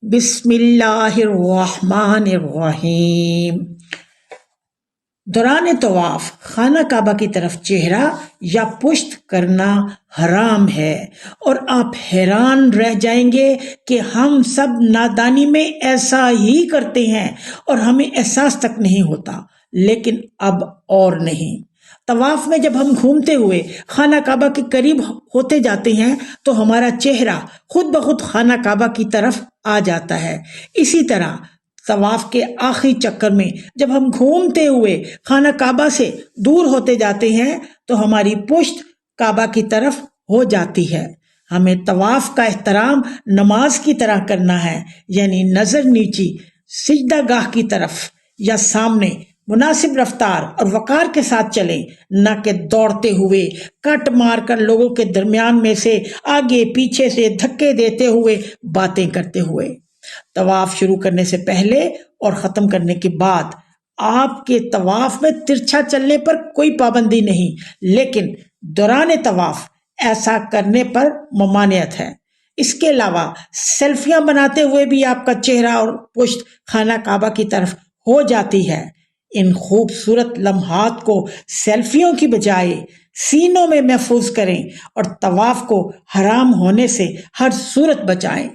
بسم اللہ الرحمن الرحیم۔ دوران طواف خانہ کعبہ کی طرف چہرہ یا پشت کرنا حرام ہے، اور آپ حیران رہ جائیں گے کہ ہم سب نادانی میں ایسا ہی کرتے ہیں اور ہمیں احساس تک نہیں ہوتا، لیکن اب اور نہیں۔ طواف میں جب ہم گھومتے ہوئے خانہ کعبہ کے قریب ہوتے جاتے ہیں تو ہمارا چہرہ خود بخود خانہ کعبہ کی طرف آ جاتا ہے۔ اسی طرح طواف کے آخری چکر میں جب ہم گھومتے ہوئے خانہ کعبہ سے دور ہوتے جاتے ہیں تو ہماری پشت کعبہ کی طرف ہو جاتی ہے۔ ہمیں طواف کا احترام نماز کی طرح کرنا ہے، یعنی نظر نیچی سجدہ گاہ کی طرف یا سامنے مناسب رفتار اور وقار کے ساتھ چلیں، نہ کہ دوڑتے ہوئے، کٹ مار کر لوگوں کے درمیان میں سے آگے پیچھے سے دھکے دیتے ہوئے، باتیں کرتے ہوئے۔ طواف شروع کرنے سے پہلے اور ختم کرنے کے بعد آپ کے طواف میں ترچھا چلنے پر کوئی پابندی نہیں، لیکن دوران طواف ایسا کرنے پر ممانعت ہے۔ اس کے علاوہ سیلفیاں بناتے ہوئے بھی آپ کا چہرہ اور پشت خانہ کعبہ کی طرف ہو جاتی ہے۔ ان خوبصورت لمحات کو سیلفیوں کی بجائے سینوں میں محفوظ کریں اور طواف کو حرام ہونے سے ہر صورت بچائیں۔